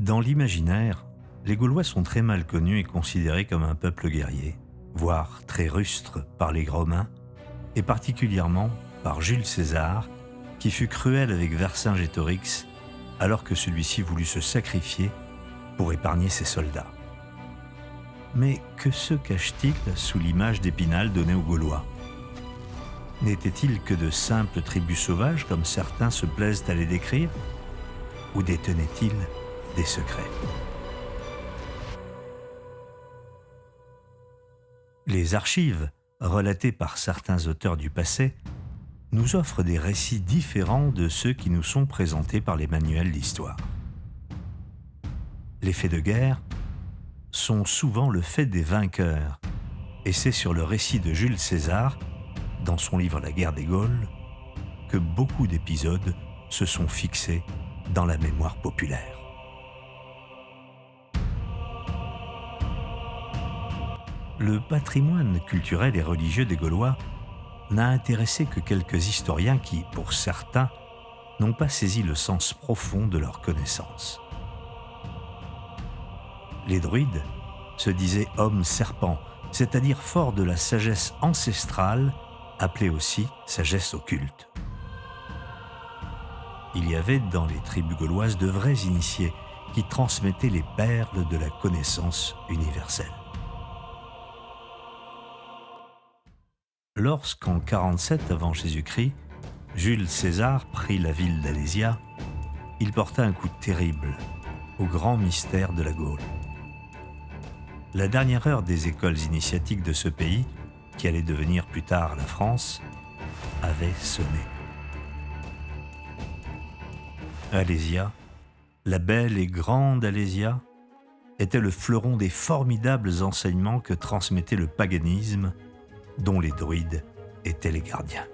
Dans l'imaginaire, les Gaulois sont très mal connus et considérés comme un peuple guerrier, voire très rustre par les Romains, et particulièrement par Jules César, qui fut cruel avec Vercingétorix alors que celui-ci voulut se sacrifier pour épargner ses soldats. Mais que se cache-t-il sous l'image d'Épinal donnée aux Gaulois ? N'étaient-ils que de simples tribus sauvages comme certains se plaisent à les décrire ? Ou détenaient-ils des secrets ? Les archives, relatées par certains auteurs du passé, nous offrent des récits différents de ceux qui nous sont présentés par les manuels d'histoire. Les faits de guerre sont souvent le fait des vainqueurs, et c'est sur le récit de Jules César, dans son livre La guerre des Gaules, que beaucoup d'épisodes se sont fixés dans la mémoire populaire. Le patrimoine culturel et religieux des Gaulois n'a intéressé que quelques historiens qui, pour certains, n'ont pas saisi le sens profond de leurs connaissances. Les druides se disaient hommes-serpents, c'est-à-dire forts de la sagesse ancestrale, appelée aussi sagesse occulte. Il y avait dans les tribus gauloises de vrais initiés qui transmettaient les perles de la connaissance universelle. Lorsqu'en 47 avant Jésus-Christ, Jules César prit la ville d'Alésia, il porta un coup terrible au grand mystère de la Gaule. La dernière heure des écoles initiatiques de ce pays, qui allait devenir plus tard la France, avait sonné. Alésia, la belle et grande Alésia, était le fleuron des formidables enseignements que transmettait le paganisme, dont les druides étaient les gardiens.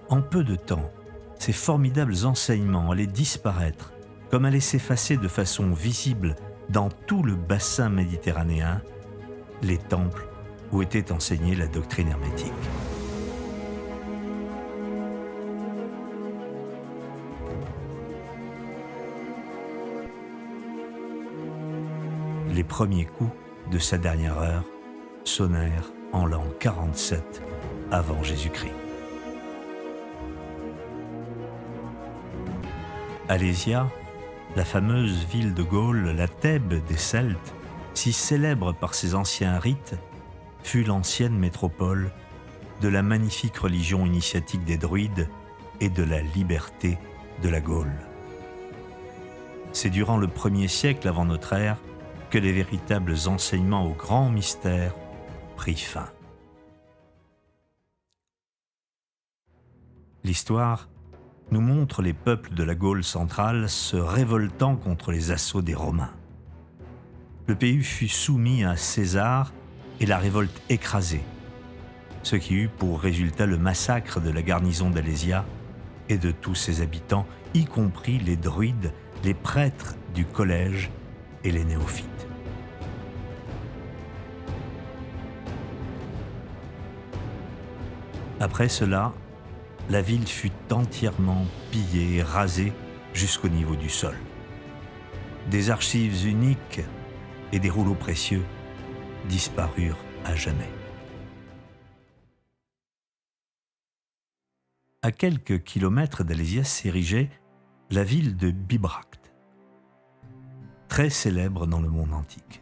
En peu de temps, ces formidables enseignements allaient disparaître, comme allaient s'effacer de façon visible dans tout le bassin méditerranéen les temples où était enseignée la doctrine hermétique. Les premiers coups de sa dernière heure sonnèrent en l'an 47 avant Jésus-Christ. Alésia, la fameuse ville de Gaule, la Thèbes des Celtes, si célèbre par ses anciens rites, fut l'ancienne métropole de la magnifique religion initiatique des druides et de la liberté de la Gaule. C'est durant le 1er siècle avant notre ère que les véritables enseignements au grand mystère prirent fin. L'histoire nous montre les peuples de la Gaule centrale se révoltant contre les assauts des Romains. Le pays fut soumis à César et la révolte écrasée, ce qui eut pour résultat le massacre de la garnison d'Alésia et de tous ses habitants, y compris les druides, les prêtres du collège et les néophytes. Après cela, la ville fut entièrement pillée et rasée jusqu'au niveau du sol. Des archives uniques et des rouleaux précieux disparurent à jamais. À quelques kilomètres d'Alésia s'érigeait la ville de Bibracte, très célèbre dans le monde antique.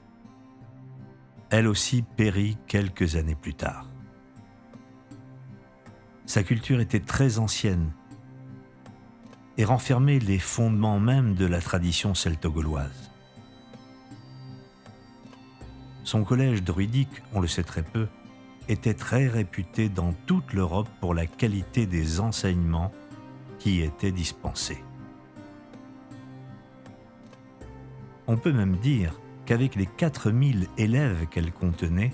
Elle aussi périt quelques années plus tard. Sa culture était très ancienne et renfermait les fondements même de la tradition celto-gauloise. Son collège druidique, on le sait très peu, était très réputé dans toute l'Europe pour la qualité des enseignements qui y étaient dispensés. On peut même dire qu'avec les 4000 élèves qu'elle contenait,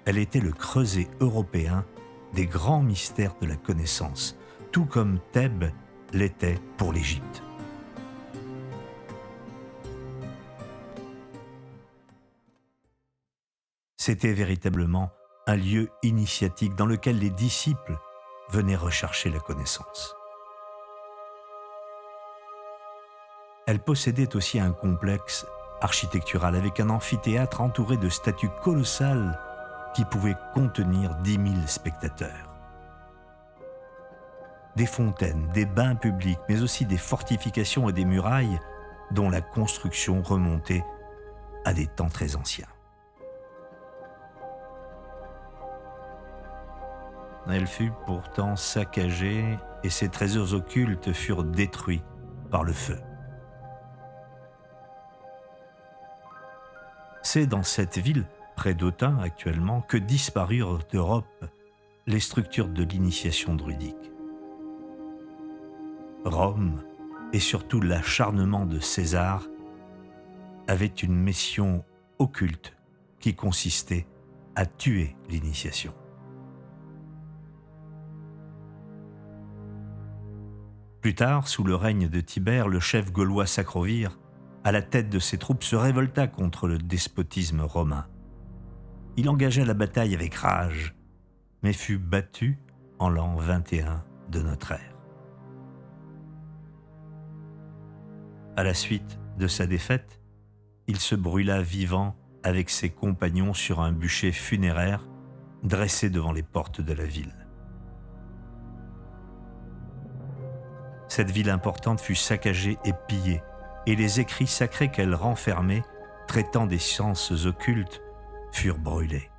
elle était le creuset européen des grands mystères de la connaissance, tout comme Thèbes l'était pour l'Égypte. C'était véritablement un lieu initiatique dans lequel les disciples venaient rechercher la connaissance. Elle possédait aussi un complexe architectural avec un amphithéâtre entouré de statues colossales qui pouvaient contenir 10 000 spectateurs. Des fontaines, des bains publics, mais aussi des fortifications et des murailles dont la construction remontait à des temps très anciens. Elle fut pourtant saccagée et ses trésors occultes furent détruits par le feu. C'est dans cette ville, près d'Autun actuellement, que disparurent d'Europe les structures de l'initiation druidique. Rome, et surtout l'acharnement de César, avaient une mission occulte qui consistait à tuer l'initiation. Plus tard, sous le règne de Tibère, le chef gaulois Sacrovir, à la tête de ses troupes, se révolta contre le despotisme romain. Il engagea la bataille avec rage, mais fut battu en l'an 21 de notre ère. À la suite de sa défaite, il se brûla vivant avec ses compagnons sur un bûcher funéraire dressé devant les portes de la ville. Cette ville importante fut saccagée et pillée, et les écrits sacrés qu'elle renfermait, traitant des sciences occultes, furent brûlés.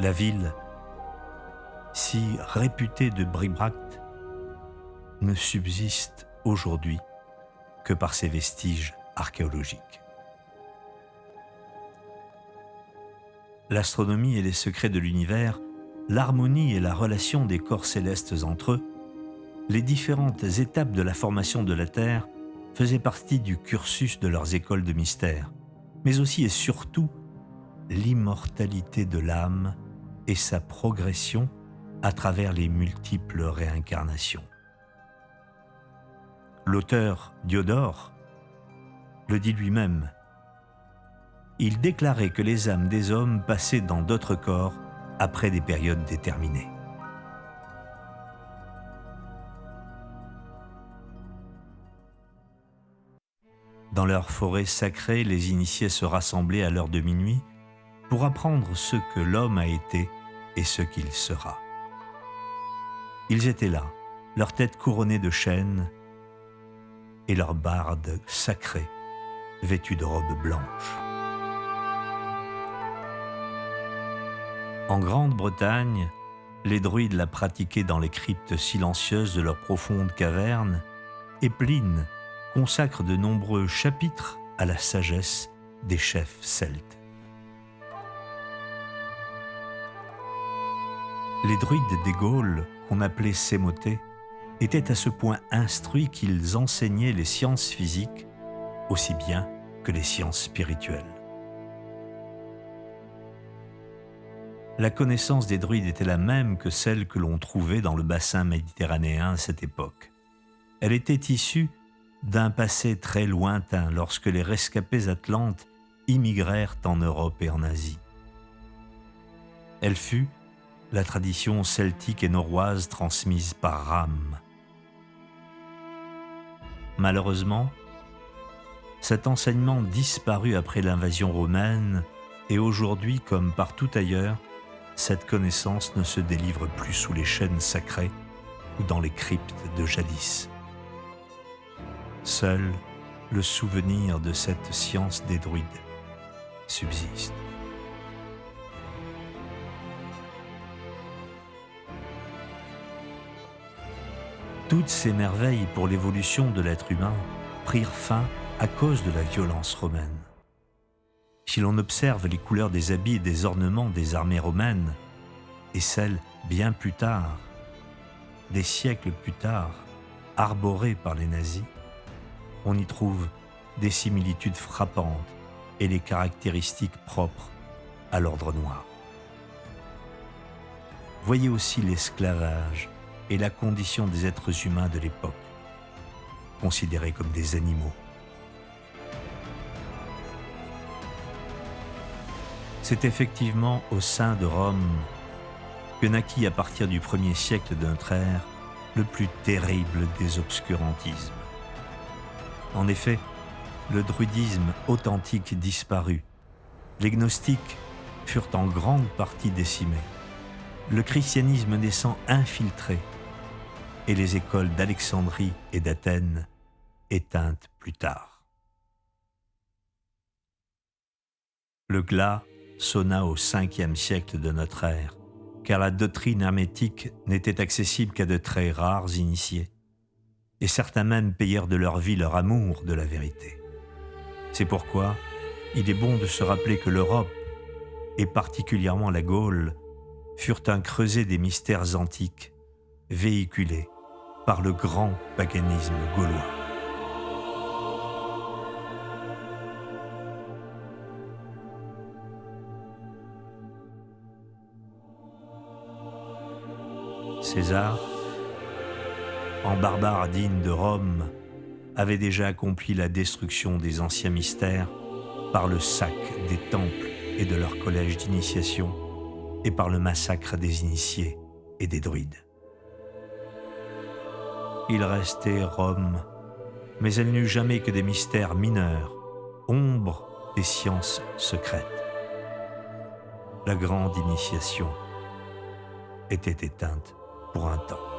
La ville, si réputée de bric-brac, ne subsiste aujourd'hui que par ses vestiges archéologiques. L'astronomie et les secrets de l'univers, l'harmonie et la relation des corps célestes entre eux, les différentes étapes de la formation de la Terre faisaient partie du cursus de leurs écoles de mystère, mais aussi et surtout l'immortalité de l'âme et sa progression à travers les multiples réincarnations. L'auteur Diodore le dit lui-même. Il déclarait que les âmes des hommes passaient dans d'autres corps après des périodes déterminées. Dans leur forêt sacrée, les initiés se rassemblaient à l'heure de minuit pour apprendre ce que l'homme a été et ce qu'il sera. Ils étaient là, leurs têtes couronnées de chênes et leurs bardes sacrées, vêtues de robes blanches. En Grande-Bretagne, les druides la pratiquaient dans les cryptes silencieuses de leurs profondes cavernes, et Pline consacre de nombreux chapitres à la sagesse des chefs celtes. Les druides des Gaules, qu'on appelait sémotés, étaient à ce point instruits qu'ils enseignaient les sciences physiques aussi bien que les sciences spirituelles. La connaissance des druides était la même que celle que l'on trouvait dans le bassin méditerranéen à cette époque. Elle était issue d'un passé très lointain lorsque les rescapés atlantes immigrèrent en Europe et en Asie. Elle fut la tradition celtique et norroise transmise par Rham. Malheureusement, cet enseignement disparut après l'invasion romaine et aujourd'hui, comme partout ailleurs, cette connaissance ne se délivre plus sous les chênes sacrés ou dans les cryptes de jadis. Seul le souvenir de cette science des druides subsiste. Toutes ces merveilles pour l'évolution de l'être humain prirent fin à cause de la violence romaine. Si l'on observe les couleurs des habits et des ornements des armées romaines, et celles bien plus tard, des siècles plus tard, arborées par les nazis, on y trouve des similitudes frappantes et les caractéristiques propres à l'ordre noir. Voyez aussi l'esclavage et la condition des êtres humains de l'époque, considérés comme des animaux. C'est effectivement au sein de Rome que naquit à partir du 1er siècle de notre ère le plus terrible des obscurantismes. En effet, le druidisme authentique disparut, les gnostiques furent en grande partie décimés, le christianisme naissant infiltré, et les écoles d'Alexandrie et d'Athènes éteintes plus tard. Le glas sonna au 5e siècle de notre ère, car la doctrine hermétique n'était accessible qu'à de très rares initiés, et certains même payèrent de leur vie leur amour de la vérité. C'est pourquoi il est bon de se rappeler que l'Europe, et particulièrement la Gaule, furent un creuset des mystères antiques, véhiculés par le grand paganisme gaulois. César, en barbare digne de Rome, avait déjà accompli la destruction des anciens mystères par le sac des temples et de leurs collèges d'initiation et par le massacre des initiés et des druides. Il restait Rome, mais elle n'eut jamais que des mystères mineurs, ombre des sciences secrètes. La grande initiation était éteinte pour un temps.